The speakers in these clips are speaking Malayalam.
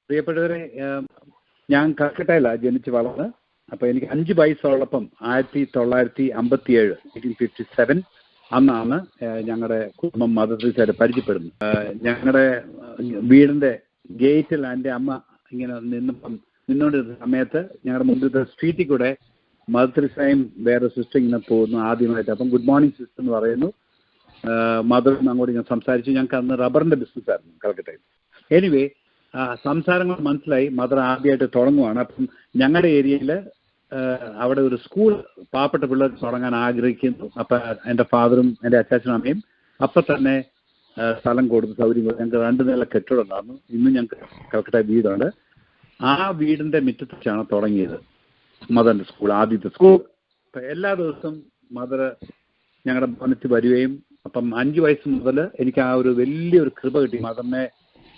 പ്രിയപ്പെട്ടവരെ, ഞാൻ കൽക്കട്ടയിലാണ് ജനിച്ച് വളർന്ന്. അപ്പോൾ എനിക്ക് 5 വയസ്സുള്ളപ്പം 1957 1857 അന്നാണ് ഞങ്ങളുടെ കുടുംബം മദർ തെരേസയെ പരിചയപ്പെടുന്നത്. ഞങ്ങളുടെ വീടിൻ്റെ ഗേറ്റിൽ എൻ്റെ അമ്മ ഇങ്ങനെ നിന്നുകൊണ്ടിരുന്ന സമയത്ത് ഞങ്ങളുടെ മുമ്പിലത്തെ സ്ട്രീറ്റിൽ കൂടെ മദർ തെരേസയും വേറെ സിസ്റ്റർ ഇങ്ങനെ പോകുന്നു ആദ്യമായിട്ട്. അപ്പം ഗുഡ് മോർണിംഗ് സിസ്റ്റർ എന്ന് പറയുന്നു. മദറും അങ്ങോട്ട് ഞാൻ സംസാരിച്ചു. ഞങ്ങൾക്ക് അന്ന് റബ്ബറിൻ്റെ ബിസിനസ്സായിരുന്നു കൽക്കട്ടയിൽ. എനിവേ സംസാരങ്ങൾ മനസ്സിലായി. മദർ ആദ്യമായിട്ട് തുടങ്ങുവാണ്. അപ്പം ഞങ്ങളുടെ ഏരിയയിൽ അവിടെ ഒരു സ്കൂൾ പാവപ്പെട്ട പിള്ളേർ തുടങ്ങാൻ ആഗ്രഹിക്കുന്നു. അപ്പം എൻ്റെ ഫാദറും എൻ്റെ അച്ചാച്ചനും അമ്മയും അപ്പം തന്നെ സ്ഥലം കൊടുത്ത് സൗകര്യം കൊടുത്ത് ഞങ്ങൾക്ക് 2 നില കെട്ടിടം ഉണ്ടായിരുന്നു. ഇന്നും ഞങ്ങൾക്ക് കൽക്കട്ട വീടുണ്ട്. ആ വീടിൻ്റെ മുറ്റത്ത് വെച്ചാണ് തുടങ്ങിയത് മദറിൻ്റെ സ്കൂൾ, ആദ്യത്തെ സ്കൂൾ. അപ്പം എല്ലാ ദിവസവും മദർ ഞങ്ങളുടെ ഭവനത്തിൽ വരികയും, അപ്പം 5 വയസ്സ് മുതൽ എനിക്ക് ആ ഒരു വലിയൊരു കൃപ കിട്ടി മദറിനെ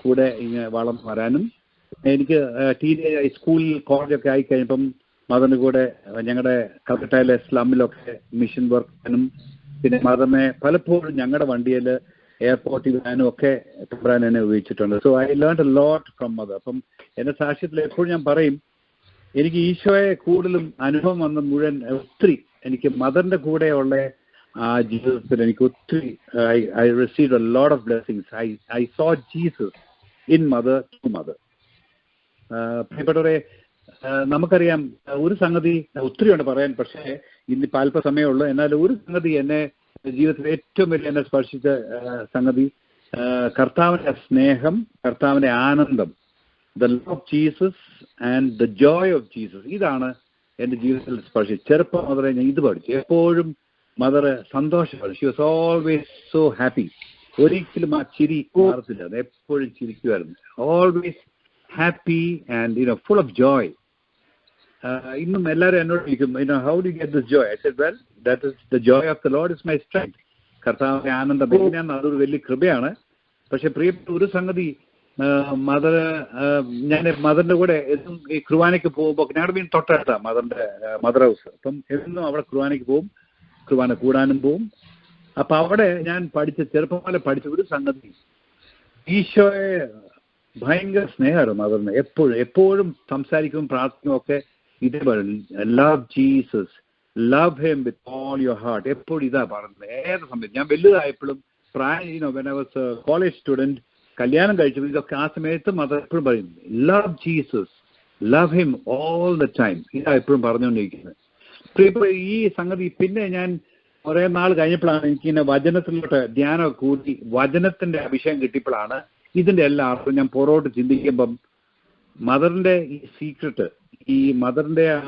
കൂടെ ഇങ്ങനെ വളർന്നു വരാനും. എനിക്ക് ടീനേജ് സ്കൂളിൽ കോളേജൊക്കെ ആയിക്കഴിഞ്ഞപ്പം മദറിൻ്റെ കൂടെ ഞങ്ങളുടെ കൽക്കട്ടയിലെ സ്ലമ്മിലൊക്കെ മിഷൻ വർക്ക് ചെയ്യാനും, പിന്നെ മദറിനെ പലപ്പോഴും ഞങ്ങളുടെ വണ്ടിയിൽ എയർപോർട്ടിൽ വരാനും ഒക്കെ തമ്പുരാൻ എന്നെ ഉപയോഗിച്ചിട്ടുണ്ട്. So I learn a lot from mother. അപ്പം എൻ്റെ സാക്ഷ്യത്തിൽ എപ്പോഴും ഞാൻ പറയും, എനിക്ക് ഈശോയെ കൂടുതലും അനുഭവം വന്ന മുഴുവൻ ഒത്തിരി എനിക്ക് മദറിൻ്റെ കൂടെയുള്ള ആ ജീവിതത്തിൽ എനിക്ക് ഒത്തിരി I received a lot of blessings. I saw Jesus in mother to mother. പ്രിയപ്പെട്ടവരെ, നമുക്കറിയാം ഒരു സംഗതി ഒത്തിരി ഉണ്ട് പറയാൻ, പക്ഷേ ഇന്നിപ്പോൾ അല്പ സമയമുള്ളൂ. എന്നാൽ ഒരു സംഗതി എന്നെ ജീവിതത്തിൽ ഏറ്റവും വലിയ എന്നെ സ്പർശിച്ച സംഗതി കർത്താവിൻ്റെ സ്നേഹം, കർത്താവിൻ്റെ ആനന്ദം, the love of Jesus and the joy of Jesus. ഇതാണ് എൻ്റെ ജീവിതത്തിൽ സ്പർശിച്ചത്. ചെറുപ്പം മുതലേ ഞാൻ ഇത് പഠിച്ചു. എപ്പോഴും മദർ സന്തോഷമാണ്. She was always so happy. ഒരിക്കലും ആ ചിരി മാറത്തില്ല. അത് എപ്പോഴും ചിരിക്കുമായിരുന്നു. Always happy and full of joy. ഇന്നും എല്ലാവരും എന്നോട് ചോദിക്കും, how do get this joy? I said, well, that is the joy of the Lord is my strength. കർത്താവിന്റെ ആനന്ദം എങ്ങനെയാണ്? അതൊരു വലിയ കൃപയാണ്. പക്ഷെ പ്രിയപ്പെട്ട ഒരു സംഗതി, ഞാൻ മദറിന്റെ കൂടെ എന്നും ഈ കുർബാനയ്ക്ക് പോകുമ്പോൾ, ഞങ്ങളുടെ വീട് തൊട്ടടുത്താണ് മദർ ഹൗസ്. അപ്പം എന്നും അവിടെ കുർബാനയ്ക്ക് പോകും, കുർബാന കൂടാനും പോവും. അപ്പൊ അവിടെ ഞാൻ ചെറുപ്പം പോലെ പഠിച്ച ഒരു സംഗതി, ഈശോയെ ഭയങ്കര സ്നേഹമായിരുന്നു മദറിന്. എപ്പോഴും സംസാരിക്കും, പ്രാർത്ഥിക്കും ഒക്കെ ഇതേ പറയും, love Jesus, love him with all your heart. എപ്പോഴും ഇതാ പറയുന്നത് ഏത് സമയത്ത്. ഞാൻ വലുതായപ്പോഴും when I was college student, കല്യാണം കഴിച്ചപ്പോൾ ഇതൊക്കെ ആ സമയത്ത് മദർ എപ്പോഴും പറയും, love Jesus, love him all the time. ഇതാ എപ്പോഴും പറഞ്ഞുകൊണ്ടിരിക്കുന്നത്. പ്രിയപ്പെട്ട ഈ സംഗതി പിന്നെ ഞാൻ കുറേ നാൾ കഴിഞ്ഞപ്പോഴാണ് എനിക്കിങ്ങനെ വചനത്തിലോട്ട് ധ്യാനം കൂടി വചനത്തിന്റെ അഭിഷേകം കിട്ടിയപ്പോഴാണ് ഇതിന്റെ എല്ലാ അർത്ഥം ഞാൻ പുറകോട്ട് ചിന്തിക്കുമ്പം മദറിന്റെ ഈ സീക്രട്ട്, ഈ മദറിന്റെ ആ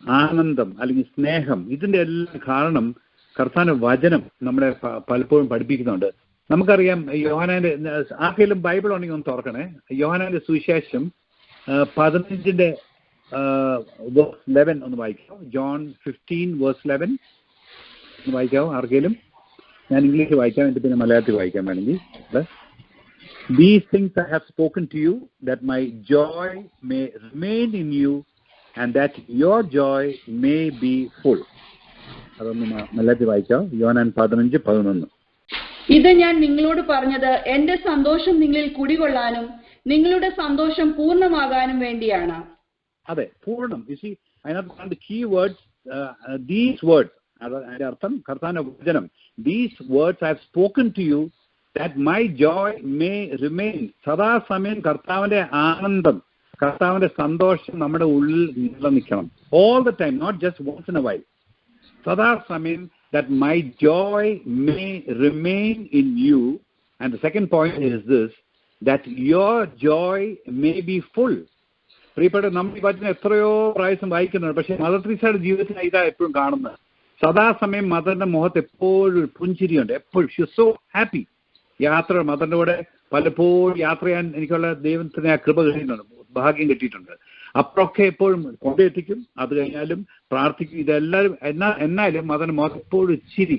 ആനന്ദം അല്ലെങ്കിൽ സ്നേഹം, ഇതിന്റെ എല്ലാം കാരണം കർത്താവിന്റെ വചനം നമ്മളെ പലപ്പോഴും പഠിപ്പിക്കുന്നുണ്ട്. നമുക്കറിയാം യോഹന്നാന്റെ, ആർക്കെങ്കിലും ബൈബിൾ ഉണ്ടെങ്കിൽ ഒന്ന് തുറക്കണേ. യോഹന്നാന്റെ സുവിശേഷം 15 verse 11 ഒന്ന് വായിക്കാം. ജോൺ 15 verse 11 ഒന്ന് വായിക്കാവോ ആർക്കെങ്കിലും? ഞാൻ ഇംഗ്ലീഷ് വായിക്കാം, എന്നിട്ട് പിന്നെ മലയാളത്തിൽ വായിക്കാൻ വേണമെങ്കിൽ. These things I have spoken to you, that my joy may remain in you, and that your joy may be full. അതൊന്ന് മലയാളത്തിൽ വായിക്കാം. യോഹന്നാൻ 15:11. ഇത് ഞാൻ നിങ്ങളോട് പറഞ്ഞത് എന്റെ സന്തോഷം നിങ്ങളിൽ കുടികൊള്ളാനും നിങ്ങളുടെ സന്തോഷം പൂർണ്ണമാകാനും വേണ്ടിയാണ്. അതെ, പൂർണ്ണം. അതിനകത്ത് കീ വേർഡ്സ്, ദീസ് വേർഡ്സ്, അതിന്റെ അർത്ഥം കർത്താവിന്റെ വചനം. These words I have spoken to you, that my joy may remain. സദാസമയം കർത്താവിന്റെ ആനന്ദം, കർത്താവിന്റെ സന്തോഷം നമ്മുടെ ഉള്ളിൽ നിലനിൽക്കണം. all the time, not just once in a while. സദാസമയം that my joy may remain in you. And the second point is this, that your joy may be full. പ്രിയപ്പെട്ട, നമ്മൾ ഈ വചനം എത്രയോ പ്രാവശ്യം വായിക്കുന്നുണ്ട്, പക്ഷെ മദർ തെരേസയുടെ ജീവിതത്തിൽ ഇതാ എപ്പോഴും കാണുന്നത്. സദാസമയം മദറിന്റെ മുഖത്ത് എപ്പോഴും പുഞ്ചിരിയുണ്ട്. എപ്പോഴും ഷി ഈസ് സോ ഹാപ്പി. മദറിന്റെ കൂടെ പലപ്പോഴും യാത്ര ചെയ്യാൻ എനിക്കുള്ള ദൈവത്തിന് ആ കൃപ കിട്ടിയിട്ടുണ്ട്, ഭാഗ്യം കിട്ടിയിട്ടുണ്ട്. അപ്പോഴൊക്കെ എപ്പോഴും കൊണ്ടെത്തിക്കും, അത് കഴിഞ്ഞാലും പ്രാർത്ഥിക്കും. ഇതെല്ലാവരും എന്നാലും മദറിന്റെ മുഖത്ത് എപ്പോഴും ചിരി.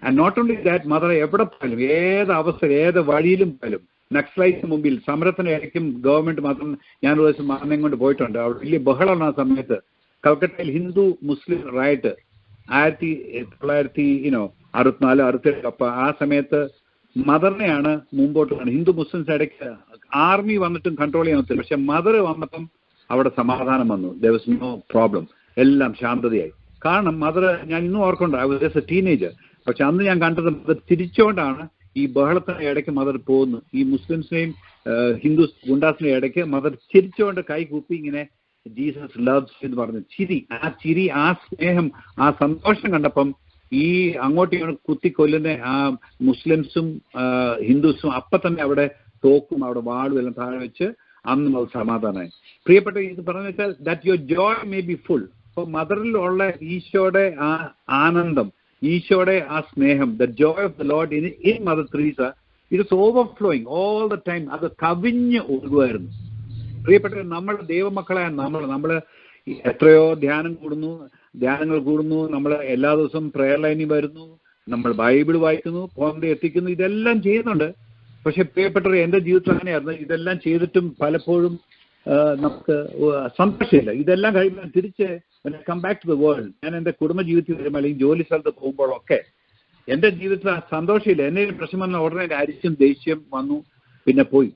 And not only that, mother എവിടെ പോയാലും, ഏത് അവസരം, ഏത് വഴിയിലും പോയാലും, നക്സലൈറ്റ്സിന് മുമ്പിൽ സമരത്തിന് ഇടയ്ക്കും ഗവൺമെന്റ് മാത്രം, ഞാനൊരു ദിവസം മകനെ കൊണ്ട് പോയിട്ടുണ്ട്. അവിടെ വലിയ ബഹളമാണ് ആ സമയത്ത്. കൽക്കട്ടയിൽ ഹിന്ദു മുസ്ലിം റൈറ്റ് 1964-67. അപ്പൊ ആ സമയത്ത് മദറിനെയാണ് മുമ്പോട്ട് കാണുന്നത്. ഹിന്ദു മുസ്ലിംസ് ഇടയ്ക്ക് ആർമി വന്നിട്ടും കൺട്രോൾ ചെയ്യാൻ പറ്റില്ല. പക്ഷെ മദർ വന്നപ്പം അവിടെ സമാധാനം വന്നു. There was no problem. എല്ലാം ശാന്തതയായി. കാരണം മദർ, ഞാൻ ഇന്നും ഓർക്കുന്നുണ്ട്, ഐ വാസ് എ ടീനേജർ. പക്ഷെ അന്ന് ഞാൻ കണ്ടത് മദർ തിരിച്ചുകൊണ്ടാണ് ഈ ബഹളത്തിന് ഇടയ്ക്ക് മദർ പോകുന്നു. ഈ മുസ്ലിംസിനെയും ഹിന്ദുസ് ഗുണ്ടാസിനെയും ഇടയ്ക്ക് മദർ ചിരിച്ചുകൊണ്ട് കൈ കൂപ്പി ഇങ്ങനെ ജീസസ് ലവ്സ് എന്ന് പറഞ്ഞു ചിരി. ആ ചിരി, ആ സ്നേഹം, ആ സന്തോഷം കണ്ടപ്പം ഈ അങ്ങോട്ടും കുത്തിക്കൊല്ലുന്ന ആ മുസ്ലിംസും ഹിന്ദുസും അപ്പം തന്നെ അവിടെ തോക്കും, അവിടെ വാളും എല്ലാം താഴെ വെച്ച് അന്നും അത് സമാധാനമായി. പ്രിയപ്പെട്ട, ഇത് പറഞ്ഞു വെച്ചാൽ that your joy may be full. അപ്പൊ മദറിലുള്ള ഈശോയുടെ ആ ആനന്ദം, ഈശോയുടെ ആ സ്നേഹം, the joy of the Lord in Mother Teresa, it is overflowing all the time. അത് കവിഞ്ഞ് ഒഴുകുമായിരുന്നു. പ്രിയപ്പെട്ട, നമ്മുടെ ദൈവമക്കളായ നമ്മൾ എത്രയോ ധ്യാനങ്ങൾ കൂടുന്നു, നമ്മൾ എല്ലാ ദിവസവും പ്രെയർ ലൈനിൽ വരുന്നു, നമ്മൾ ബൈബിൾ വായിക്കുന്നു, ഫോണിൽ എത്തിക്കുന്നു, ഇതെല്ലാം ചെയ്യുന്നുണ്ട്. പക്ഷെ പ്രിയപ്പെട്ടവർ, എൻ്റെ ജീവിതത്തിൽ അങ്ങനെയായിരുന്നു. ഇതെല്ലാം ചെയ്തിട്ടും പലപ്പോഴും നമുക്ക് സന്തോഷമില്ല. ഇതെല്ലാം കഴിയുമ്പോൾ തിരിച്ച് come back to the world, ഞാൻ എൻ്റെ കുടുംബ ജീവിതത്തിൽ വരുമ്പോൾ അല്ലെങ്കിൽ ജോലി സ്ഥലത്ത് പോകുമ്പോഴൊക്കെ എൻ്റെ ജീവിതത്തിൽ സന്തോഷമില്ല. എന്തെങ്കിലും പ്രശ്നം വന്നാൽ ഉടനെ അരിശം ദേഷ്യം വന്നു, പിന്നെ പോയി.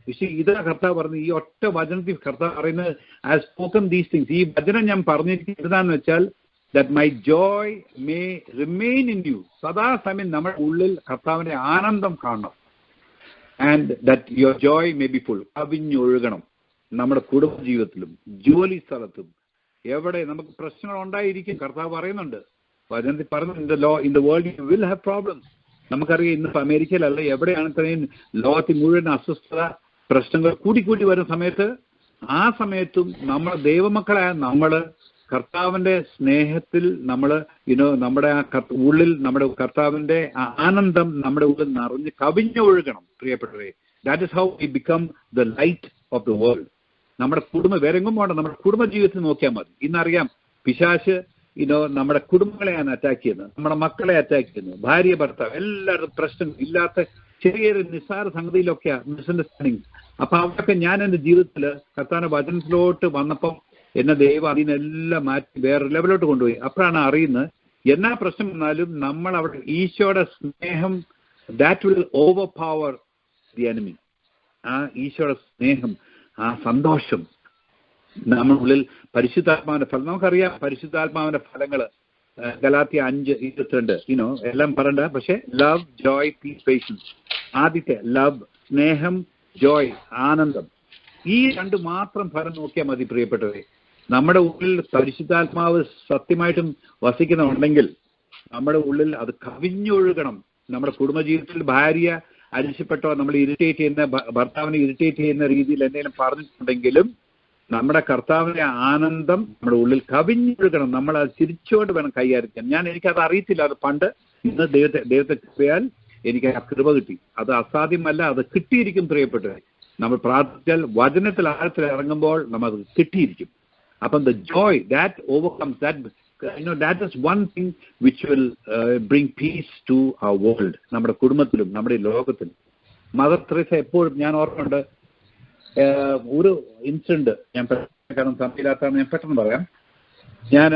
പക്ഷേ ഇതാ കർത്താവ് പറഞ്ഞു, ഈ ഒറ്റ വചനത്തിൽ കർത്താവ് പറയുന്നത്, I have spoken these things. ഈ വചനം ഞാൻ പറഞ്ഞിരിക്കുന്നത് എന്താണെന്ന് വെച്ചാൽ, that my joy may remain in you. സദാസമയം നമ്മുടെ ഉള്ളിൽ കർത്താവിന്റെ ആനന്ദം കാണണം. And that your joy may be full. കവിഞ്ഞൊഴുകണം. നമ്മുടെ കുടുംബ ജീവിതത്തിലും ജോലി സ്ഥലത്തും എവിടെ നമുക്ക് പ്രശ്നങ്ങൾ ഉണ്ടായിരിക്കും. കർത്താവ് പറയുന്നുണ്ട്, വചനത്തിൽ പറഞ്ഞു, in the world you will have problems. നമുക്കറിയാം, ഇന്നിപ്പോൾ അമേരിക്കയിലല്ല, എവിടെയാണ് ഇത്രയും ലോകത്തിൽ മുഴുവൻ അസ്വസ്ഥത, പ്രശ്നങ്ങൾ കൂടി വരുന്ന സമയത്ത്, ആ സമയത്തും നമ്മുടെ ദൈവമക്കളായ നമ്മൾ കർത്താവിന്റെ സ്നേഹത്തിൽ നമ്മൾ നമ്മുടെ ആ ഉള്ളിൽ നമ്മുടെ കർത്താവിന്റെ ആനന്ദം നമ്മുടെ ഉള്ളിൽ നിറഞ്ഞ് കവിഞ്ഞൊഴുകണം. പ്രിയപ്പെട്ടവരെ, that is how we become the light of the world. നമ്മുടെ വേറെങ്ങും വേണ്ട, നമ്മുടെ കുടുംബ ജീവിതത്തിൽ നോക്കിയാൽ മതി. ഇന്നറിയാം, പിശാച് നമ്മുടെ കുടുംബങ്ങളെയാണ് അറ്റാക്ക് ചെയ്യുന്നത്, നമ്മുടെ മക്കളെ അറ്റാക്ക് ചെയ്യുന്നത്, ഭാര്യ ഭർത്താവ്, എല്ലാവരും പ്രശ്നം ഇല്ലാത്ത ചെറിയൊരു നിസ്സാര സംഗതിയിലൊക്കെയാ മിസ്അണ്ടർസ്റ്റാൻഡിങ്. അപ്പൊ അവിടെയൊക്കെ ഞാൻ എൻ്റെ ജീവിതത്തിൽ കർത്താവിന്റെ വചനത്തിലോട്ട് വന്നപ്പം എന്നെ ദൈവം അതിനെല്ലാം മാറ്റി വേറെ ലെവലോട്ട് കൊണ്ടുപോയി. അപ്പോഴാണ് അറിയുന്നത്, എന്നാ പ്രശ്നം വന്നാലും നമ്മൾ അവിടെ ഈശോയുടെ സ്നേഹം, that will over power the enemy. ആ ഈശോയുടെ സ്നേഹം, ആ സന്തോഷം നമ്മുടെ ഉള്ളിൽ പരിശുദ്ധാത്മാവിന്റെ ഫലം. നമുക്കറിയാം പരിശുദ്ധാത്മാവിന്റെ ഫലങ്ങൾ ഗലാത്യ 5:22 എല്ലാം പറയണ്ട. പക്ഷെ ലവ്, ജോയ്, പീസ്, പേഷ്യൻസ്. ആദ്യത്തെ ലവ്, സ്നേഹം, ജോയ്, ആനന്ദം. ഈ രണ്ട് മാത്രം ഫലം നോക്കിയാൽ മതി. പ്രിയപ്പെട്ടവരെ, നമ്മുടെ ഉള്ളിൽ പരിശുദ്ധാത്മാവ് സത്യമായിട്ടും വസിക്കുന്നുണ്ടെങ്കിൽ നമ്മുടെ ഉള്ളിൽ അത് കവിഞ്ഞൊഴുകണം. നമ്മുടെ കുടുംബജീവിതത്തിൽ ഭാര്യ അരിശപ്പെട്ടോ, നമ്മൾ ഇറിറ്റേറ്റ് ചെയ്യുന്ന ഭർത്താവിനെ ഇറിറ്റേറ്റ് ചെയ്യുന്ന രീതിയിൽ എന്തെങ്കിലും പറഞ്ഞിട്ടുണ്ടെങ്കിലും നമ്മുടെ കർത്താവിന്റെ ആനന്ദം നമ്മുടെ ഉള്ളിൽ കവിഞ്ഞൊഴുകണം. നമ്മൾ അത് തിരിച്ചുകൊണ്ട് വേണം കൈകാര്യം. എനിക്കത് അറിയത്തില്ല. അത് പണ്ട്, ഇന്ന് ദൈവത്തെ കൃപയാൽ എനിക്ക് ആ കൃപ കിട്ടി. അത് അസാധ്യമല്ല, അത് കിട്ടിയിരിക്കും. പ്രിയപ്പെട്ടവരെ, നമ്മൾ പ്രാർത്ഥിച്ചാൽ വചനത്തിൽ ആഴത്തിൽ ഇറങ്ങുമ്പോൾ നമ്മത് കിട്ടിയിരിക്കും. അപ്പം the Joy that overcomes that is one thing which will bring peace to our world. നമ്മുടെ കുടുംബത്തിലും നമ്മുടെ ലോകത്തിലും. മദർ തെരേസ എപ്പോഴും, ഞാൻ ഓർമ്മയുണ്ട് ഒരു ഇൻസിഡന്റ്, ഞാൻ കാരണം സമയമില്ലാത്തതാണ്, ഞാൻ പെട്ടെന്ന് പറയാം. ഞാൻ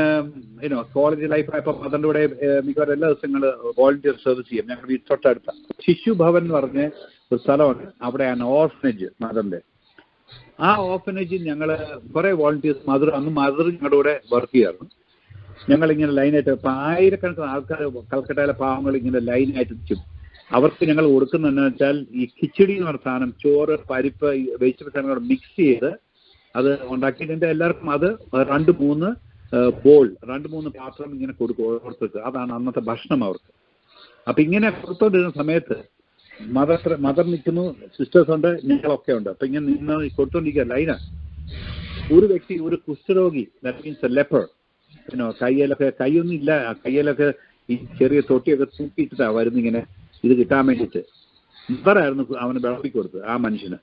കോളേജ് ലൈഫായപ്പോൾ മദറിന്റെ കൂടെ മിക്കവാറും എല്ലാ ദിവസങ്ങളും വോളണ്ടിയർ സർവീസ് ചെയ്യും. ഞങ്ങൾ വീട്ടിൽ തൊട്ടടുത്ത ശിശു ഭവൻ എന്ന് പറഞ്ഞ ഒരു സ്ഥലമാണ്. അവിടെയാണ് ഓർഫനേജ് മദറിന്റെ. ആ ഓർഫനേജിൽ ഞങ്ങൾ കുറെ വോളണ്ടിയേഴ്സ്, മദർ ഞങ്ങളുടെ കൂടെ വർക്ക് ചെയ്യാറുണ്ട്. ഞങ്ങളിങ്ങനെ ലൈനായിട്ട്, ഇപ്പം ആയിരക്കണക്കിന് ആൾക്കാർ കൽക്കട്ടയിലെ പാവങ്ങൾ ഇങ്ങനെ ലൈനായിട്ട് നിൽക്കും. അവർക്ക് ഞങ്ങൾ കൊടുക്കുന്നത് എന്താണെന്ന് വെച്ചാൽ ഈ കിച്ചടി എന്ന് പറഞ്ഞ സാധനം, ചോറ്, പരിപ്പ്, വെജിറ്റബിൾ സാധനങ്ങൾ മിക്സ് ചെയ്ത് അത് ഉണ്ടാക്കിയിട്ട് എല്ലാവർക്കും അത് 2-3 ബോൾ, 2-3 പാത്രം ഇങ്ങനെ കൊടുക്കും ഓരോരുത്തർക്ക്. അതാണ് അന്നത്തെ ഭക്ഷണം അവർക്ക്. അപ്പം ഇങ്ങനെ കൊടുത്തോണ്ടിരുന്ന സമയത്ത് മദർ നിൽക്കുന്നു, സിസ്റ്റേഴ്സ് ഉണ്ട്, ഞങ്ങളൊക്കെ ഉണ്ട്. അപ്പം ഇങ്ങനെ നിന്ന് കൊടുത്തോണ്ടിരിക്കുക ലൈന. ഒരു വ്യക്തി, ഒരു കുഷ്ഠരോഗി, ദാറ്റ് മീൻസ് ലെപ്പർ, കൈയൊന്നും ഇല്ല, കയ്യിലൊക്കെ ഈ ചെറിയ തൊട്ടിയൊക്കെ തൂക്കിയിട്ടിട്ടാ വരുന്നിങ്ങനെ ഇത് കിട്ടാൻ വേണ്ടിയിട്ട്. മദറായിരുന്നു അവന് വിളമ്പി കൊടുത്തത് ആ മനുഷ്യന്.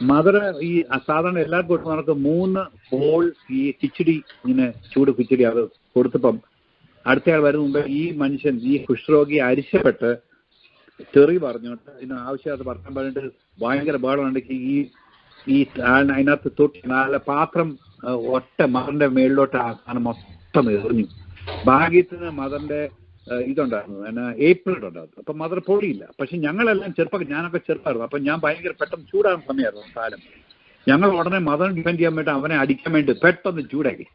മദർ ഈ സാധാരണ എല്ലാവർക്കും കൊടുത്ത് നടക്ക് 3 ബോൾ ഈ കിച്ചടി, ഇങ്ങനെ ചൂട് കിച്ചടി അത് കൊടുത്തപ്പം അടുത്തയാൾ വരുന്ന മുമ്പ് ഈ മനുഷ്യൻ, ഈ കുഷ്ഠരോഗി അരിശപ്പെട്ട് ചെറി പറഞ്ഞോട്ട് ആവശ്യമായിട്ട് വർത്താൻ പറഞ്ഞിട്ട് ഭയങ്കര ബഹളമുണ്ടെങ്കിൽ ഈ അതിനകത്ത് തൊട്ടി 4 പാത്രം ഒറ്റ മദറിന്റെ മേളിലോട്ട് ആ സാധനം മൊത്തം എറിഞ്ഞു. ഭാഗ്യത്തിന് മദറിന്റെ ഇതുണ്ടായിരുന്നു, ഏപ്രിൽ ഉണ്ടായിരുന്നു. അപ്പം മദർ പൊടിയില്ല. പക്ഷെ ഞങ്ങളെല്ലാം ഞാനൊക്കെ ചെറുപ്പമായിരുന്നു. അപ്പം ഞാൻ ഭയങ്കര പെട്ടെന്ന് ചൂടാകുന്ന സമയമായിരുന്നു കാലം. ഞങ്ങൾ ഉടനെ മദറിനെ ഡിഫെൻഡ് ചെയ്യാൻ വേണ്ടി അവനെ അടിക്കാൻ വേണ്ടി പെട്ടെന്ന് ചൂടാക്കി.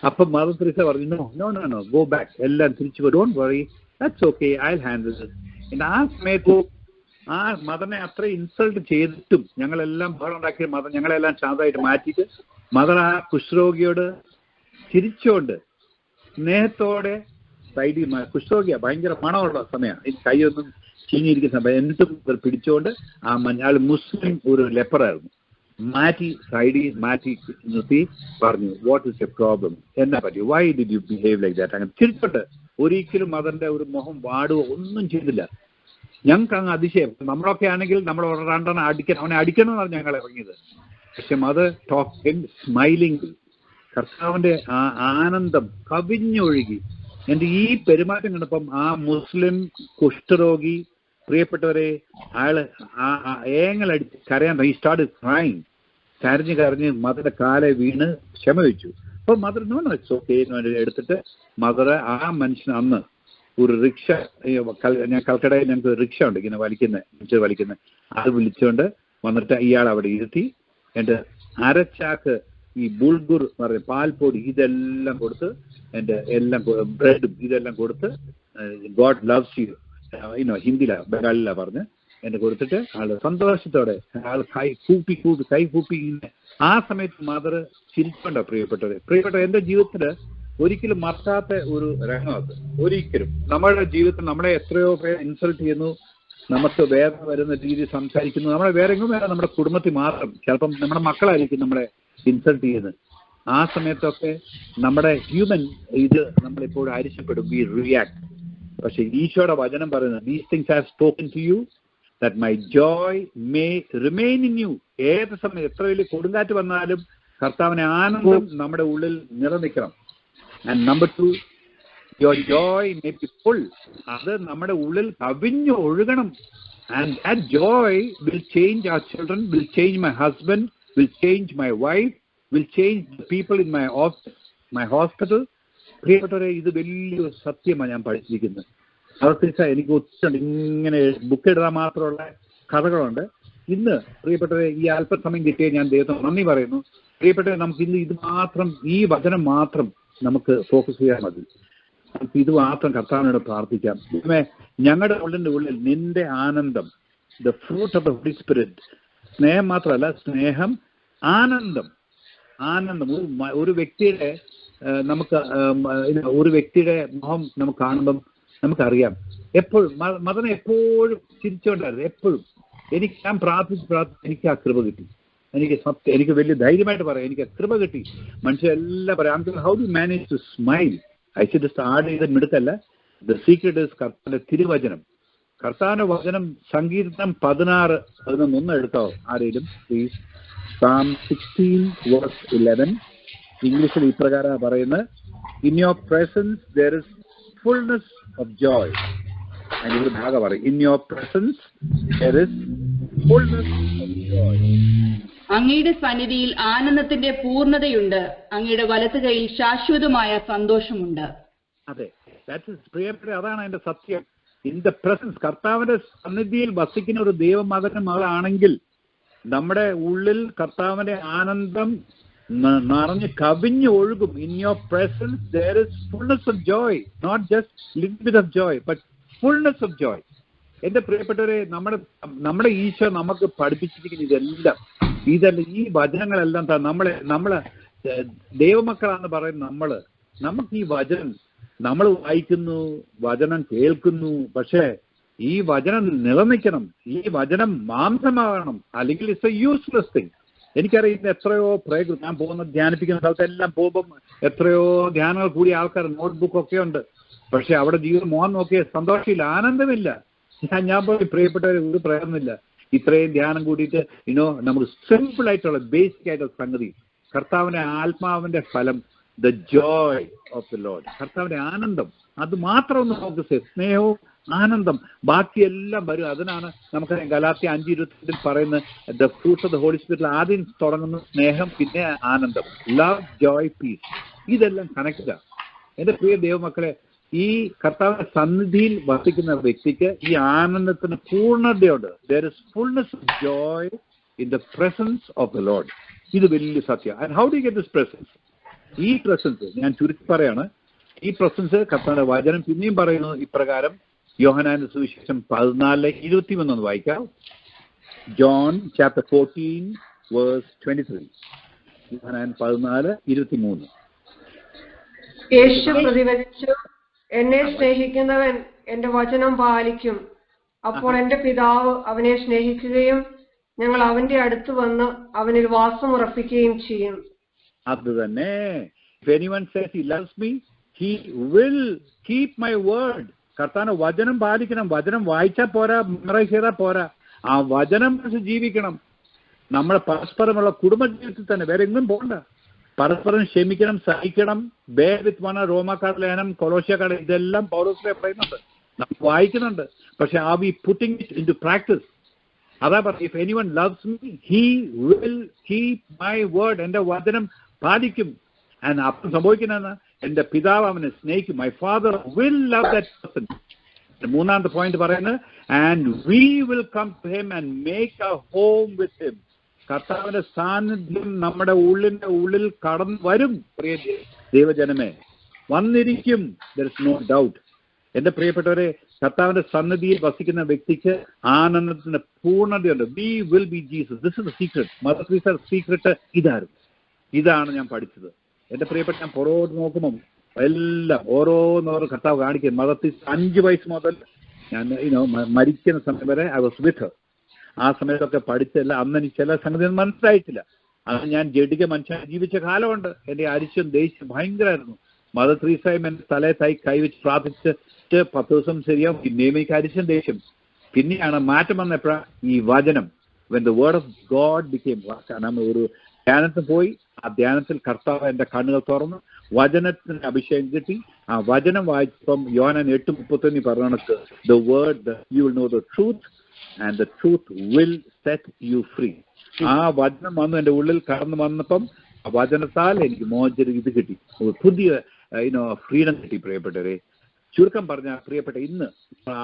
അപ്പം മദർ തെരേസ പറഞ്ഞു, നോ ഗോ ബാക്ക്, എല്ലാം തിരിച്ചു വരും, don't worry, that's okay, I will handle this. ആ സമയത്ത് ആ മദറിനെ അത്ര ഇൻസൾട്ട് ചെയ്തിട്ടും ഞങ്ങളെല്ലാം ബഹളം ഉണ്ടാക്കിയ മദർ ഞങ്ങളെല്ലാം ശാന്തമായിട്ട് മാറ്റിയിട്ട് മദർ ആ കുഷ്ഠരോഗിയോട് ചിരിച്ചുകൊണ്ട് സ്നേഹത്തോടെ സൈഡിൽ കുഷ്ഠരോഗിയാ, ഭയങ്കര മണമുള്ള സമയമാണ്, ഈ കൈയൊന്നും ചീഞ്ഞിരിക്കുന്ന സമയം, എന്നിട്ടും പിടിച്ചുകൊണ്ട് ആ അയാൾ മുസ്ലിം ഒരു ലെപ്പറായിരുന്നു, മാറ്റി സൈഡിൽ മാറ്റി നിർത്തി പറഞ്ഞു, വാട്ട് ഇസ് എ പ്രോബ്ലം, എന്നാ പറ്റി, why did you behave like that. അങ്ങനെ ചിരിച്ചോട്ട് ഒരിക്കലും മദറിന്റെ ഒരു മുഖം വാടുകയോ ഒന്നും ചെയ്തില്ല. ഞങ്ങൾക്ക് അങ്ങ് അതിശയം. നമ്മളൊക്കെ ആണെങ്കിൽ നമ്മൾ രണ്ടെണ്ണം അവനെ അടിക്കണമെന്നാണ് ഞങ്ങൾ ഇറങ്ങിയത്. പക്ഷെ മദർ ടോക്കിംഗ് സ്മൈലിംഗ്, കർത്താവിന്റെ ആ ആനന്ദം കവിഞ്ഞൊഴുകി. എൻ്റെ ഈ പെരുമാറ്റം കണ്ടപ്പം ആ മുസ്ലിം കുഷ്ഠരോഗി, പ്രിയപ്പെട്ടവരെ, അയാള് ഏങ്ങലടിച്ച് കരയാൻ, ഈ സ്റ്റാർട്ട് ക്രൈങ്, കരഞ്ഞ് മദറിന്റെ കാലെ വീണ് ക്ഷമ വെച്ചു. അപ്പൊ മദർ ഇറ്റ്സ് ഓക്കെ എടുത്തിട്ട് മദർ ആ മനുഷ്യന് അന്ന് ഒരു റിക്ഷ, ഞാൻ കൽക്കടയിൽ ഞങ്ങൾക്ക് റിക്ഷ ഉണ്ട് ഇങ്ങനെ വലിക്കുന്ന അത് വിളിച്ചുകൊണ്ട് വന്നിട്ട് ഇയാൾ അവിടെ ഇരുത്തി എൻ്റെ അരച്ചാക്ക് ഈ ബുൾഗുർ എന്ന് പറയുന്ന പാൽപ്പൊടി ഇതെല്ലാം കൊടുത്ത്, എൻ്റെ എല്ലാം ബ്രെഡും ഇതെല്ലാം കൊടുത്ത്, ഗോഡ് ലവ്സ് യു ഹിന്ദിയിലാണ് ബംഗാളിലാണ് പറഞ്ഞ് എന്നെ കൊടുത്തിട്ട് ആള് സന്തോഷത്തോടെ ആൾ കൈ കൂപ്പി ഇങ്ങനെ. ആ സമയത്ത് മദർ ചിരിച്ചുണ്ടോ പ്രിയപ്പെട്ടവരെ, എൻ്റെ ജീവിതത്തിൽ ഒരിക്കലും മറക്കാത്ത ഒരു രംഗമാണ്. ഒരിക്കലും നമ്മുടെ ജീവിതത്തിൽ നമ്മളെ എത്രയോ പേര് ഇൻസൾട്ട് ചെയ്യുന്നു, നമുക്ക് വേദന വരുന്ന രീതിയിൽ സംസാരിക്കുന്നു. നമ്മളെ വേറെ എങ്ങും വേറെ നമ്മുടെ കുടുംബത്തിൽ മാത്രം, ചിലപ്പം നമ്മുടെ മക്കളായിരിക്കും നമ്മളെ ഇൻസൾട്ട് ചെയ്യുന്നത്. ആ സമയത്തൊക്കെ നമ്മുടെ ഹ്യൂമൻ ഇത് നമ്മളിപ്പോഴും അരിശപ്പെടും, വി റിയാക്ട്. പക്ഷെ ഈശോയുടെ വചനം പറയുന്നത്, these things have spoken to you that my joy may remain in you. ഏത് സമയം എത്ര വലിയ കൊടുങ്കാറ്റ് വന്നാലും കർത്താവിനെ ആനന്ദം നമ്മുടെ ഉള്ളിൽ നിലനിൽക്കണം. And number 2, your joy may be full. അത് നമ്മുടെ ഉള്ളിൽ കവിഞ്ഞു ഒഴുകണം. And that joy will change our children, will change my husband, will change my wife, will change the people in my office, my hospital. പ്രിയപ്പെട്ടവരെ, ഇത് വലിയൊരു സത്യമാണ് ഞാൻ പഠിച്ചിരിക്കുന്നത്. അതനുസരിച്ച് എനിക്ക് ഒത്തിരി ഇങ്ങനെ ബുക്ക് എഴുതാൻ മാത്രമുള്ള കഥകളുണ്ട്. ഇന്ന് പ്രിയപ്പെട്ടവരെ, ഈ അല്പസമയം കിട്ടിയ ഞാൻ ദൈവത്തിന് നന്ദി പറയുന്നു. പ്രിയപ്പെട്ടവരെ, നമുക്ക് ഇന്ന് ഇത് മാത്രം, ഈ വചനം മാത്രം നമുക്ക് ഫോക്കസ് ചെയ്യാൻ മതി. നമുക്ക് ഇത് മാത്രം കർത്താവിനോട് പ്രാർത്ഥിക്കാം. ഞങ്ങളുടെ ഉള്ളിൽ നിന്റെ ആനന്ദം, the fruit of the Holy Spirit, സ്നേഹം മാത്രമല്ല, സ്നേഹം, ആനന്ദം. ഒരു വ്യക്തിയുടെ നമുക്ക് ഒരു വ്യക്തിയുടെ മുഖം നമുക്ക് കാണുമ്പം നമുക്കറിയാം. എപ്പോഴും മദനെ എപ്പോഴും ചിരിച്ചുകൊണ്ടായിരുന്നു. എപ്പോഴും ഞാൻ പ്രാർത്ഥിച്ച് എനിക്ക് ആ കൃപ കിട്ടി. എനിക്ക് വലിയ ധൈര്യമായിട്ട് പറയാം, എനിക്ക് കൃപ കിട്ടി. മനുഷ്യരെല്ലാം പറയാം, how do manage to smile. Aishwarya ad ചെയ്ത മിടുക്കല്ല. ദ സീക്രട്ട് ഈസ് കർത്താവിന്റെ തിരുവചനം. കർത്താവിന്റെ വചനം സങ്കീർത്തനം 16:11 എടുത്തോ ആരെങ്കിലും പ്ലീസ്. Psalm 16:11 ഇംഗ്ലീഷിൽ ഇപ്രകാരം പറയുന്നത്, in your presence there is fullness of joy. അതിനൊരു ഭാഗം പറയും, in your presence there is fullness of joy. അങ്ങയുടെ സന്നിധിയിൽ ആനന്ദത്തിന്റെ പൂർണ്ണതയുണ്ട്, അങ്ങയുടെ വലത്ത് കൈയിൽ ശാശ്വതമായ സന്തോഷമുണ്ട്. അതെ, പ്രിയപ്പെട്ട, അതാണ് അതിന്റെ സത്യം. ഇൻ ദ പ്രസൻസ്, കർത്താവിന്റെ സന്നിധിയിൽ വസിക്കുന്ന ഒരു ദൈവമകനും മകളാണെങ്കിൽ നമ്മുടെ ഉള്ളിൽ കർത്താവിന്റെ ആനന്ദം നിറഞ്ഞ് കവിഞ്ഞ് ഒഴുകും. In your presence there is fullness of joy, not just little bit of joy, but fullness of joy. എന്റെ പ്രിയപ്പെട്ടവരെ, നമ്മുടെ ഈശോ നമുക്ക് പഠിപ്പിച്ചിരിക്കുന്ന ഇതെല്ലാം ഈ വചനങ്ങളെല്ലാം നമ്മളെ ദൈവമക്കളാന്ന് പറയുന്ന നമുക്ക് ഈ വചനം നമ്മൾ വായിക്കുന്നു, വചനം കേൾക്കുന്നു. പക്ഷേ ഈ വചനം നിലനിൽക്കണം, ഈ വചനം മാംസമാകണം, അല്ലെങ്കിൽ ഇറ്റ്സ് എ യൂസ്ലെസ് തിങ്. എനിക്കറിയുന്ന എത്രയോ ഞാൻ പോകുന്ന ധ്യാനിപ്പിക്കുന്ന സ്ഥലത്തെല്ലാം പോകുമ്പം എത്രയോ ധ്യാനങ്ങൾ കൂടിയ ആൾക്കാർ, നോട്ട്ബുക്കൊക്കെ ഉണ്ട്. പക്ഷെ അവിടെ ജീവിതം മോഹൻ നോക്കിയ സന്തോഷമില്ല, ആനന്ദമില്ല. ഞാൻ പോയി പ്രിയപ്പെട്ടവരെ, ഒരു പ്രയോജനമില്ല. ഇത്രയും ധ്യാനം കൂടിയിട്ട് നമുക്ക് സിമ്പിൾ ആയിട്ടുള്ള ബേസിക് ആയിട്ടുള്ള സംഗതി, കർത്താവിന്റെ ആത്മാവിന്റെ ഫലം, the joy of the Lord, കർത്താവിന്റെ ആനന്ദം, അത് മാത്രം ഒന്ന് ഫോക്കസ് ചെയ്യും. സ്നേഹവും ആനന്ദം, ബാക്കിയെല്ലാം വരും. അതിനാണ് നമുക്കറിയാം ഗലാത്യ 5:22 പറയുന്നത്, the fruits of the holy സ്പിരിറ്റിൽ ആദ്യം തുടങ്ങുന്ന സ്നേഹം, പിന്നെ ആനന്ദം, ലവ്, ജോയ്, പീസ്. ഇതെല്ലാം കണക്റ്റാണ്. എന്റെ പ്രിയ ദൈവമക്കളെ, ഈ കർത്താവിന്റെ സന്നിധിയിൽ വസിക്കുന്ന വ്യക്തിക്ക് ഈ ആനന്ദത്തിന് പൂർണ്ണതയുണ്ട്. There is fullness of joy in the presence of the Lord. ഇത് വലിയ സത്യം. And how do get this presence? ഈ പ്രസൻസ് ഞാൻ ചുരുക്കി പറയാണ്. ഈ പ്രസൻസ് കർത്താവിന്റെ വചനം പിന്നെയും പറയുന്നു ഇപ്രകാരം. യോഹന്നാന്റെ സുവിശേഷം 14:21 വായിക്കാം. John chapter 14 verse 23. യോഹന്നാൻ 14:23. യേശു പ്രതിവചിച്ചു, എന്നെ സ്നേഹിക്കുന്നവൻ എന്റെ വചനം പാലിക്കും. അപ്പോൾ എന്റെ പിതാവ് അവനെ സ്നേഹിക്കുകയും ഞങ്ങൾ അവന്റെ അടുത്ത് വന്ന് അവനിൽ വാസം ഉറപ്പിക്കുകയും ചെയ്യും. അത് തന്നെ. If anyone says he loves me, he will keep my word. കർത്താവിന്റെ വചനം പാലിക്കണം. വചനം വായിച്ചാൽ പോരാ, മെമ്മറൈസ് ചെയ്താൽ പോരാ, ആ വചനം ജീവിക്കണം. നമ്മുടെ പരസ്പരമുള്ള കുടുംബജീവിതത്തിൽ തന്നെ, വേറെ എങ്ങും പോകണ്ട. പരസ്പരം ക്ഷമിക്കണം, സഹിക്കണം. ബെയർ വിത്ത് വൺ, റോമാക്കാരുടെ ലേഖനം, കൊളോസ്യക്കാരുടെ, ഇതെല്ലാം പൗലോസ് പറയുന്നുണ്ട്, നമ്മൾ വായിക്കുന്നുണ്ട്. പക്ഷെ ആ we putting it into practice. അതാ പറഞ്ഞു, if anyone loves me he will keep my word. എന്റെ വചനം പാലിക്കും. ആൻഡ് അപ്പം സംഭവിക്കുന്നതെന്ന്, എന്റെ പിതാവ് അവനെ സ്നേഹിക്കും. My father will love that person. മൂന്നാമത്തെ പോയിന്റ് പറയുന്നത്, and we will come to him and make a home with him. കർത്താവിന്റെ സാന്നിധ്യം നമ്മുടെ ഉള്ളിൽ കടന്നു വരും. പ്രിയ ദൈവജനമേ, വന്നിരിക്കും. There is no doubt. എന്റെ പ്രിയപ്പെട്ടവരെ, കർത്താവിന്റെ സന്നിധിയിൽ വസിക്കുന്ന വ്യക്തിക്ക് ആനന്ദത്തിന്റെ പൂർണ്ണതയുണ്ട്. We will be Jesus. This is the secret. Mother തെരേസയുടെ സീക്രട്ട് ഇതാണ് ഞാൻ പഠിച്ചത്. എന്റെ പ്രിയപ്പെട്ട, ഞാൻ പുറകോട്ട് നോക്കുമ്പോൾ എല്ലാം ഓരോന്നോരോ കർത്താവ് കാണിക്കും. മദർ തെരേസ 5 വയസ്സ് മുതൽ ഞാൻ മരിക്കുന്ന സമയം വരെ ഐ വാസ് വിത്ത് ഹർ. ആ സമയത്തൊക്കെ പഠിച്ചല്ല. അന്ന് എനിക്ക് ചില സംഗതി മനസ്സിലായിട്ടില്ല. അന്ന് ഞാൻ ജഡിക മനുഷ്യൻ ജീവിച്ച കാലമുണ്ട്. എന്റെ അരിശം ദേഷ്യം ഭയങ്കരമായിരുന്നു. മദർ തെരേസയും എന്റെ തലയത്തായി കൈവച്ച് പ്രാർത്ഥിച്ചിട്ട് 10 ദിവസം ശരിയാവും. പിന്നെയും എനിക്ക് അരിശം ദേഷ്യം. പിന്നെയാണ് മാറ്റം വന്നപ്പോഴാണ് ഈ വചനം. When the word of God became. നമ്മൾ ഒരു ധ്യാനത്തിൽ പോയി, ആ ധ്യാനത്തിൽ കർത്താവ് എന്റെ കണ്ണുകൾ തുറന്നു, വചനത്തിന് അഭിഷേകം കിട്ടി. ആ വചനം വായിച്ചപ്പം യോഹന്നാൻ 8:31 പറഞ്ഞത്, the word you will know the truth and the truth will set you free. ആ വചനം വന്നു എൻ്റെ ഉള്ളിൽ കടന്നു വന്നപ്പം ആ വചനത്താൽ എനിക്ക് ഇത് കിട്ടി, പുതിയ ഫ്രീഡം കിട്ടി. പ്രിയപ്പെട്ടവരെ, ചുരുക്കം പറഞ്ഞ പ്രിയപ്പെട്ട, ഇന്ന്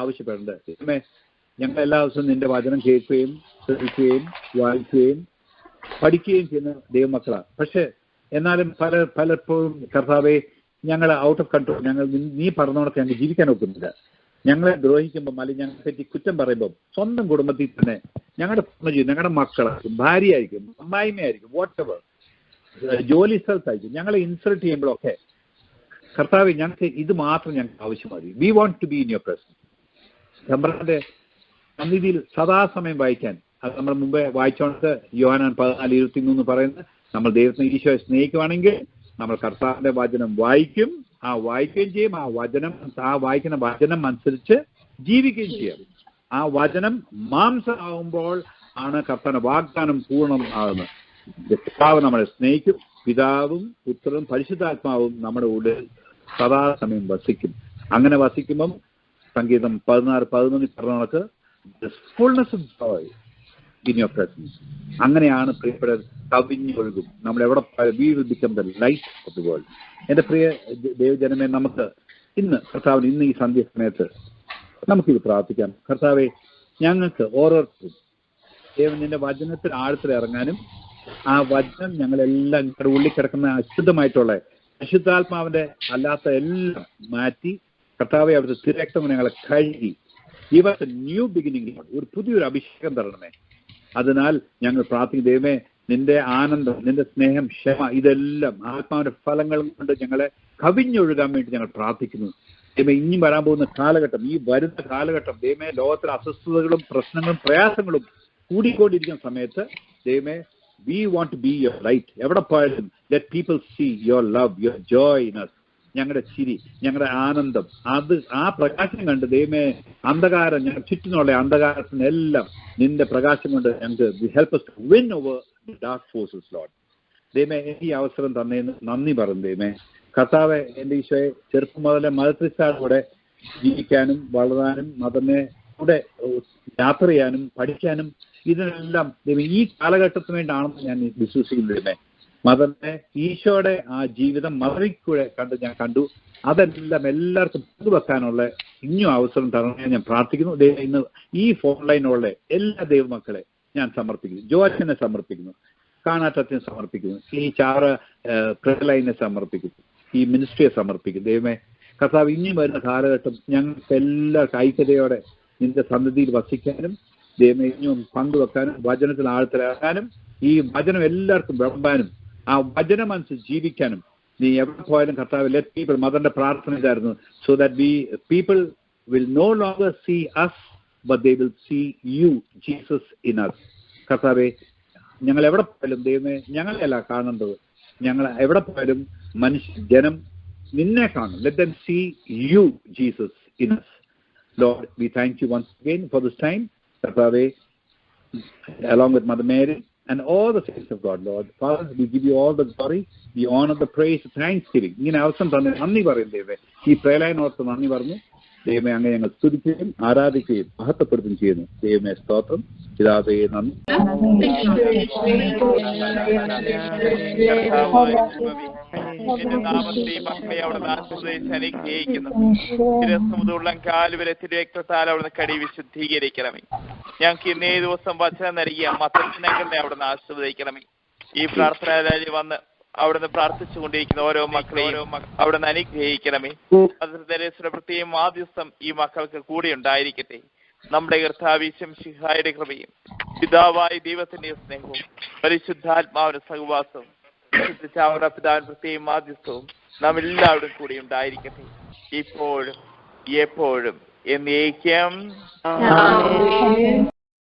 ആവശ്യപ്പെടേണ്ടത്, ഞങ്ങൾ എല്ലാ ദിവസവും നിന്റെ വചനം കേൾക്കുകയും ശ്രദ്ധിക്കുകയും വായിക്കുകയും പഠിക്കുകയും ചെയ്യുന്ന ദൈവമക്കളാണ്. പക്ഷെ എന്നാലും പലപ്പോഴും കർത്താവെ, ഞങ്ങൾ ഔട്ട് ഓഫ് കൺട്രോൾ, ഞങ്ങൾ നീ പറഞ്ഞോടത്ത് ഞങ്ങൾക്ക് ജീവിക്കാൻ ഒക്കുന്നില്ല. ഞങ്ങളെ ദ്രോഹിക്കുമ്പം അല്ലെങ്കിൽ ഞങ്ങളെ പറ്റി കുറ്റം പറയുമ്പം സ്വന്തം കുടുംബത്തിൽ തന്നെ ഞങ്ങളുടെ ഞങ്ങളുടെ മക്കളായിരിക്കും, ഭാര്യയായിരിക്കും, അമ്മായിമ്മയായിരിക്കും, വാട്ട് എവർ, ജോലി സ്ഥലത്തായിരിക്കും, ഞങ്ങളെ ഇൻസൾട്ട് ചെയ്യുമ്പോഴൊക്കെ കർത്താവെ, ഞങ്ങൾക്ക് ഇത് മാത്രം ഞങ്ങൾക്ക് ആവശ്യമായി. We want to be in your presence. തമ്പുരാന്റെ സന്നിധിയിൽ സദാസമയം വായിക്കാൻ. അത് നമ്മൾ മുമ്പേ വായിച്ചോണ്ട് യോഹന്നാൻ 14:23 പറയുന്നത്, നമ്മൾ ദൈവത്തിന് ഈശോയെ സ്നേഹിക്കുവാണെങ്കിൽ നമ്മൾ കർത്താവിന്റെ വചനം വായിക്കും, വായിക്കുകയും ചെയ്യും. വായിക്കുന്ന വചനം അനുസരിച്ച് ജീവിക്കുകയും ചെയ്യും. ആ വചനം മാംസമാകുമ്പോൾ ആണ് കർത്താവിന്റെ വാഗ്ദാനം പൂർണ്ണം ആകുന്നത്. പിതാവ് നമ്മളെ സ്നേഹിക്കും. പിതാവും പുത്രനും പരിശുദ്ധാത്മാവും നമ്മുടെ ഉള്ളിൽ സദാസമയം വസിക്കും. അങ്ങനെ വസിക്കുമ്പം സംഗീതം 16:11 പറഞ്ഞ കണക്ക് fullness of joy in your presence. അങ്ങനെയാണ് പ്രിയപ്പെട്ട കവിഞ്ഞൊഴുകും. നമ്മൾ എവിടെ we will become the light of the world. എൻ്റെ പ്രിയ ദൈവജനമേ, നമുക്ക് കർത്താവിന് ഇന്ന് ഈ സന്ധ്യ സമയത്ത് നമുക്കിത് പ്രാർത്ഥിക്കാം. കർത്താവെ, ഞങ്ങൾക്ക് ഓരോരുത്തരും ദൈവം നിന്റെ വചനത്തിൽ ആഴത്തിൽ ഇറങ്ങാനും ആ വചനം ഞങ്ങളെല്ലാം ഞങ്ങളുടെ ഉള്ളിൽ കിടക്കുന്ന അശുദ്ധമായിട്ടുള്ള അശുദ്ധാത്മാവിന്റെ അല്ലാത്ത എല്ലാം മാറ്റി കർത്താവെ അവിടുത്തെ തിരക്തം ഞങ്ങളെ കഴുകി ഇവർക്ക് ന്യൂ ബിഗിനിങ്, ഒരു പുതിയൊരു അഭിഷേകം തരണമേ. അതിനാൽ ഞങ്ങൾ പ്രാർത്ഥിക്കും. ദൈവമേ, നിന്റെ ആനന്ദം, നിന്റെ സ്നേഹം, ക്ഷമ, ഇതെല്ലാം ആത്മാവിന്റെ ഫലങ്ങൾ കൊണ്ട് ഞങ്ങളെ കവിഞ്ഞൊഴുകാൻ വേണ്ടി ഞങ്ങൾ പ്രാർത്ഥിക്കുന്നു. ദൈവമേ, ഇനി വരാൻ പോകുന്ന കാലഘട്ടം, ഈ വരുന്ന കാലഘട്ടം ദൈവമേ, ലോകത്തിലെ അസ്വസ്ഥതകളും പ്രശ്നങ്ങളും പ്രയാസങ്ങളും കൂടിക്കൊണ്ടിരിക്കുന്ന സമയത്ത് ദൈവമേ, we want to be your light. എവിടെ പോയാലും let people see your love, your joy in us. ഞങ്ങളുടെ ചിരി, ഞങ്ങളുടെ ആനന്ദം, ആ പ്രകാശം കണ്ട് ദൈവമേ, അന്ധകാരം, ഞങ്ങൾ ചുറ്റിനുള്ള അന്ധകാരത്തിനെല്ലാം നിന്റെ പ്രകാശം കൊണ്ട് ഞങ്ങൾക്ക് help us to win over the dark forces, Lord. ദൈവമേ, ഈ അവസരം തന്നേന്ന് നന്ദി പറഞ്ഞു. ദൈവമേ കർത്താവെ, എൻ്റെ ഈശോയെ, ചെറുപ്പം മുതലേ മതത്തിലാണ് കൂടെ ജീവിക്കാനും വളരാനും മതമേ കൂടെ യാത്ര ചെയ്യാനും പഠിക്കാനും ഇതിനെല്ലാം ദൈവം ഈ കാലഘട്ടത്തിന് വേണ്ടിയാണെന്ന് ഞാൻ വിശ്വസിക്കുന്നു. ദൈവമേ, മദറിന്റെ ഈശോയുടെ ആ ജീവിതം മദറിൽ കൂടെ ഞാൻ കണ്ടു. അതെല്ലാം എല്ലാവർക്കും പങ്കുവെക്കാനുള്ള ഇനിയും അവസരം തരണേ ഞാൻ പ്രാർത്ഥിക്കുന്നു. ഇന്ന് ഈ ഫോൺ ലൈനുള്ള എല്ലാ ദൈവമക്കളെ ഞാൻ സമർപ്പിക്കുന്നു. ജോഅച്ഛനെ സമർപ്പിക്കുന്നു, കാണാട്ടത്തിനെ സമർപ്പിക്കുന്നു, ഈ പ്രലൈനെ സമർപ്പിക്കുന്നു, ഈ മിനിസ്ട്രിയെ സമർപ്പിക്കുന്നു. ദൈവമേ കർത്താവ്, ഇനിയും വരുന്ന കാലഘട്ടം ഞങ്ങൾക്ക് എല്ലാവർക്കും ഐക്യതയോടെ നിന്റെ സന്നിധിയിൽ വസിക്കാനും ദൈവമേ ഇനിയും പങ്കുവെക്കാനും വചനത്തിൽ ആഴത്തിലാകാനും ഈ വചനം എല്ലാവർക്കും വിളമ്പാനും ആ വചനമനുസരിച്ച് ജീവിക്കാനും നീ എവിടെ പോയാലും കർത്താവ് ലെറ്റ് പീപ്പിൾ, മദറിന്റെ പ്രാർത്ഥന ഇതായിരുന്നു, so that people will no longer see us but they will see you Jesus in us. കർത്താവേ, ഞങ്ങൾ എവിടെ പോയാലും ദൈവമേ ഞങ്ങളെയല്ല കാണേണ്ടത്, ഞങ്ങൾ എവിടെ പോയാലും ജനം നിന്നെ കാണും. Let them see you Jesus in us. Lord, we thank you once again for this time, കർത്താവേ, along with Mother Mary and all the saints of God, Lord. Father, we give you all the glory, the honor, the praise, the thanksgiving. ഇങ്ങനെ അവസരം തന്നെ നന്ദി പറയും ദൈവമേ. ഈ പ്രേലയനോർത്ത് നന്ദി പറഞ്ഞു ദൈവമേ. അങ്ങനെ ഞങ്ങൾ സ്തുതിക്കുകയും ആരാധിക്കുകയും മഹത്വപ്പെടുത്തുകയും ചെയ്യുന്നു. ദൈവമേ സ്തോത്രം. പിതാവേ നന്ദി. രക്തത്താൽ അവിടുന്ന് കടി വിശുദ്ധീകരിക്കണമേ. ഞങ്ങൾക്ക് ഇന്നേ ദിവസം വചനം നൽകിയ മതത്തിനെ അവിടുന്ന് ആശീർവദിക്കണമേ. ഈ പ്രാർത്ഥന വന്ന് അവിടുന്ന് പ്രാർത്ഥിച്ചുകൊണ്ടിരിക്കുന്ന ഓരോ മക്കളെയും അവിടുന്ന് അനുഗ്രഹിക്കണമേ. അതിന്റെ പ്രത്യേകം ആദ്യസ്ഥം ഈ മക്കൾക്ക് കൂടെ ഉണ്ടായിരിക്കട്ടെ. നമ്മുടെ കർത്താവ് ശിഹായുടെ കൃപയും പിതാവായ ദൈവത്തിന്റെ സ്നേഹവും പരിശുദ്ധാത്മാവിന്റെ സഹവാസവും അവരുടെ പിതാവിന്റെ പ്രത്യേകം ആദ്യസ്ഥവും നാം എല്ലാവരും കൂടി ഉണ്ടായിരിക്കട്ടെ, ഇപ്പോഴും എപ്പോഴും എന്നേക്കും.